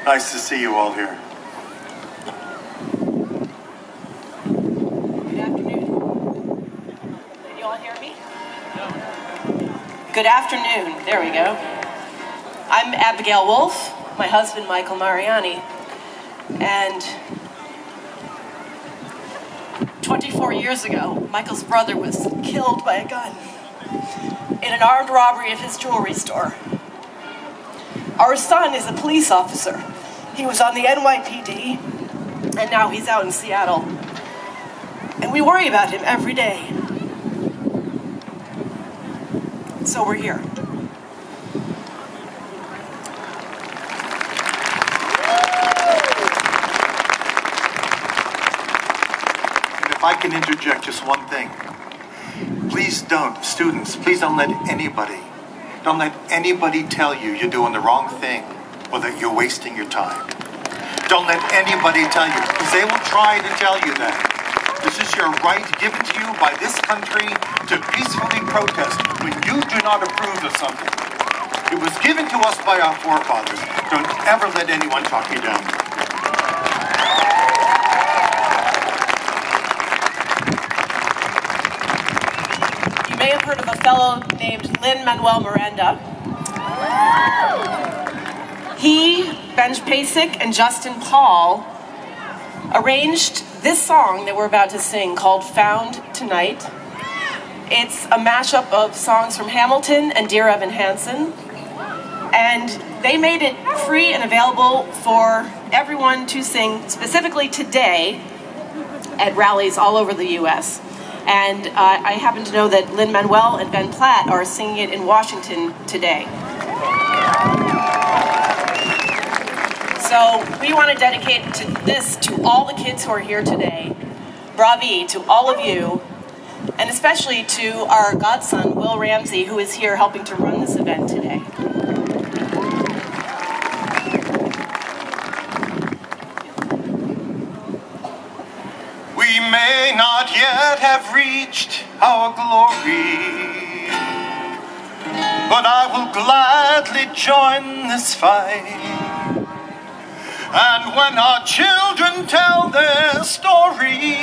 Nice to see you all here. Good afternoon. Can you all hear me? Good afternoon. There we go. I'm Abigail Wolfe, my husband Michael Mariani, and 24 years ago, Michael's brother was killed by a gun in an armed robbery of his jewelry store. Our son is a police officer. He was on the NYPD, and now he's out in Seattle. And we worry about him every day. So we're here. And if I can interject just one thing. Please don't, students, please don't let anybody tell you you're doing the wrong thing or that you're wasting your time. Don't let anybody tell you, because they will try to tell you that. This is your right given to you by this country to peacefully protest when you do not approve of something. It was given to us by our forefathers. Don't ever let anyone talk you down. You may have heard of a fellow named Lin-Manuel Miranda. He, Ben Pasek, and Justin Paul arranged this song that we're about to sing called Found Tonight. It's a mashup of songs from Hamilton and Dear Evan Hansen, and they made it free and available for everyone to sing specifically today at rallies all over the U.S. And I happen to know that Lin-Manuel and Ben Platt are singing it in Washington today. So we want to dedicate this to all the kids who are here today. Bravi to all of you, and especially to our godson, Will Ramsey, who is here helping to run this event today. We may not yet have reached our glory, but I will gladly join this fight. And when our children tell their story,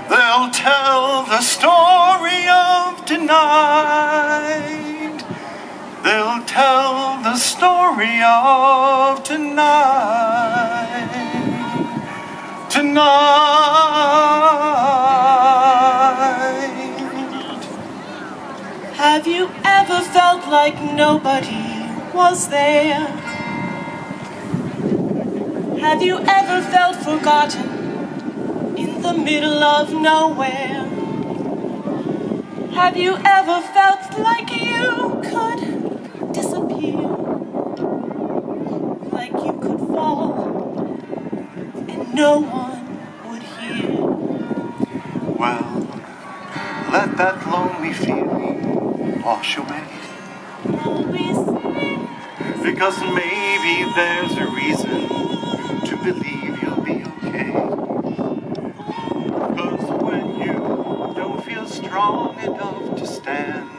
they'll tell the story of tonight. They'll tell the story of tonight. Tonight. Have you ever felt like nobody was there? Have you ever felt forgotten in the middle of nowhere? Have you ever felt like you could disappear? Like you could fall and no one would hear? Well, let that lonely feeling wash away. Because maybe there's a reason to believe you'll be okay. Because when you don't feel strong enough to stand,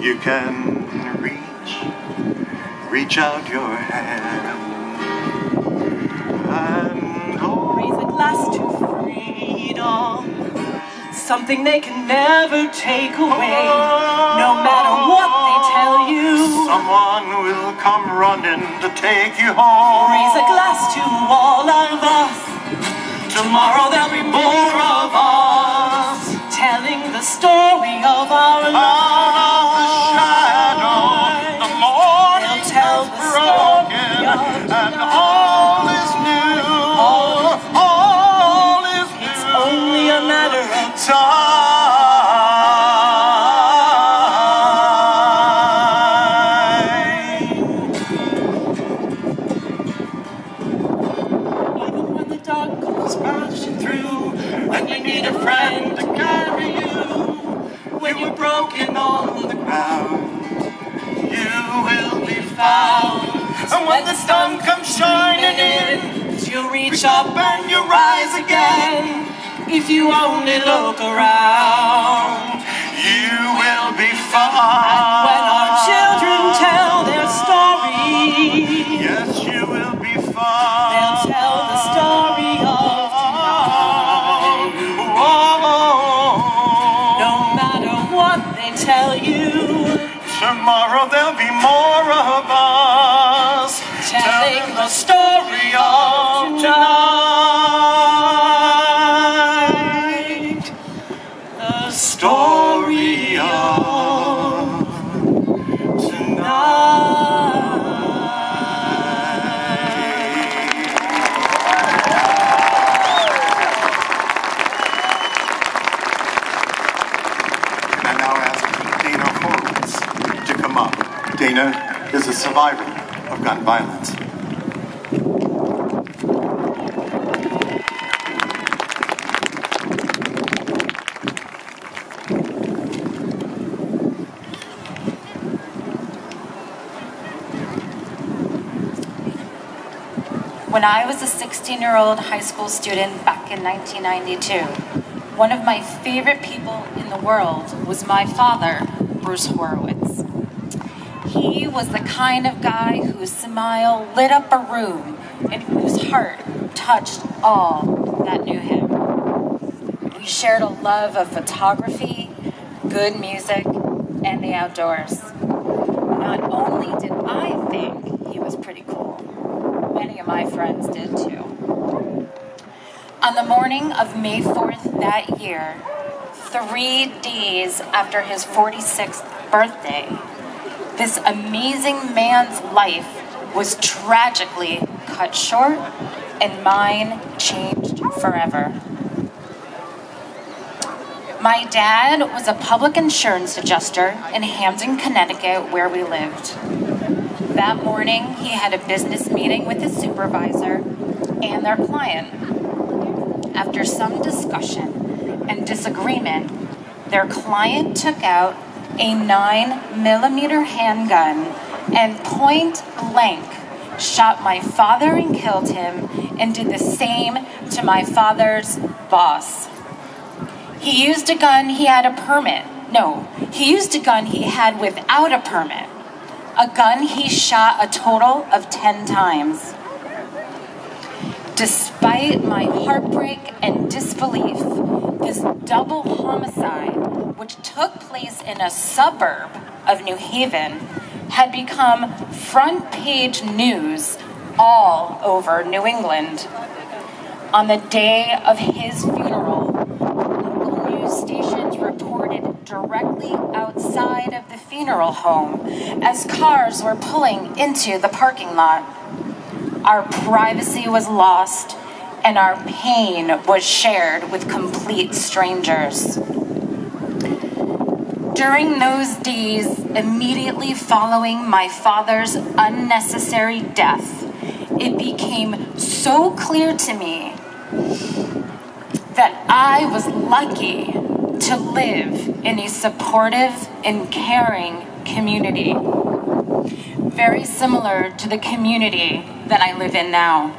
you can reach out your hand and raise a glass to freedom, something they can never take away, no matter what they tell you. Someone will come running to take you home. Raise a glass to all of us. Tomorrow there'll be more of us, telling the story of our lives. Out of the shadow, the morning tell is the story broken, and all is new. All is new. It's only a matter of time. Broken on the ground, you will be found. And when the sun comes shining in, you'll reach up and you'll rise again. If you only look around, you will be found. And when our children tell their story survivor of gun violence. When I was a 16-year-old high school student back in 1992, one of my favorite people in the world was my father, Bruce Horowitz. He was the kind of guy whose smile lit up a room and whose heart touched all that knew him. We shared a love of photography, good music, and the outdoors. Not only did I think he was pretty cool, many of my friends did too. On the morning of May 4th that year, 3 days after his 46th birthday, this amazing man's life was tragically cut short and mine changed forever. My dad was a public insurance adjuster in Hamden, Connecticut, where we lived. That morning, he had a business meeting with his supervisor and their client. After some discussion and disagreement, their client took out a 9mm handgun and point blank shot my father and killed him, and did the same to my father's boss. He used a gun he had a permit. No, he used a gun he had without a permit. A gun he shot a total of 10 times. Despite my heartbreak and disbelief, this double homicide, which took place in a suburb of New Haven, had become front page news all over New England. On the day of his funeral, local news stations reported directly outside of the funeral home as cars were pulling into the parking lot. Our privacy was lost, and our pain was shared with complete strangers. During those days, immediately following my father's unnecessary death, it became so clear to me that I was lucky to live in a supportive and caring community, very similar to the community that I live in now.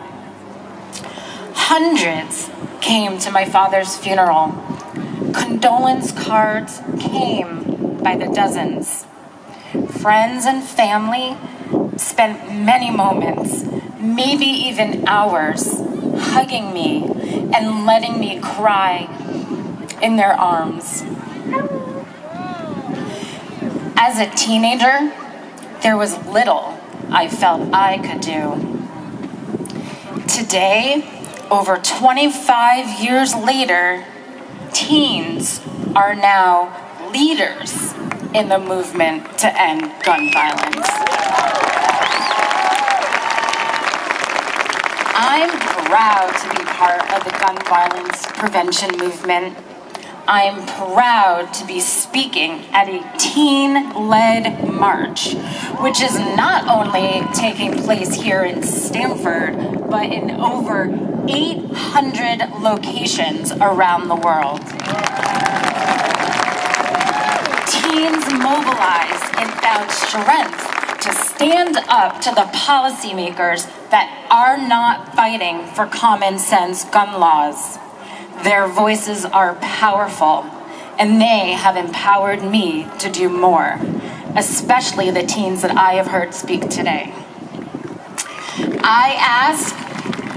Hundreds came to my father's funeral. Condolence cards came by the dozens. Friends and family spent many moments, maybe even hours, hugging me and letting me cry in their arms. As a teenager, there was little I felt I could do. Today, over 25 years later, teens are now leaders in the movement to end gun violence. I'm proud to be part of the gun violence prevention movement. I'm proud to be speaking at a teen-led march, which is not only taking place here in Stamford, but in over 800 locations around the world. Teens mobilized and found strength to stand up to the policymakers that are not fighting for common sense gun laws. Their voices are powerful, and they have empowered me to do more, especially the teens that I have heard speak today. I ask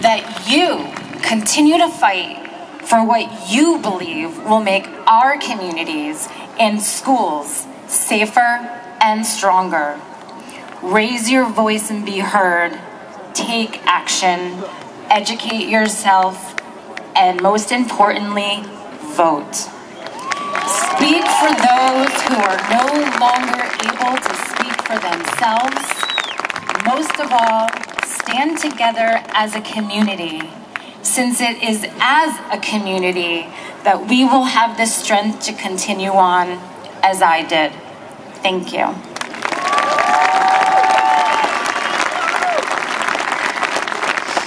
that you continue to fight for what you believe will make our communities and schools safer and stronger. Raise your voice and be heard. Take action. Educate yourself. And most importantly, vote. Speak for those who are no longer able to speak for themselves. Most of all, stand together as a community, since it is as a community that we will have the strength to continue on as I did. Thank you.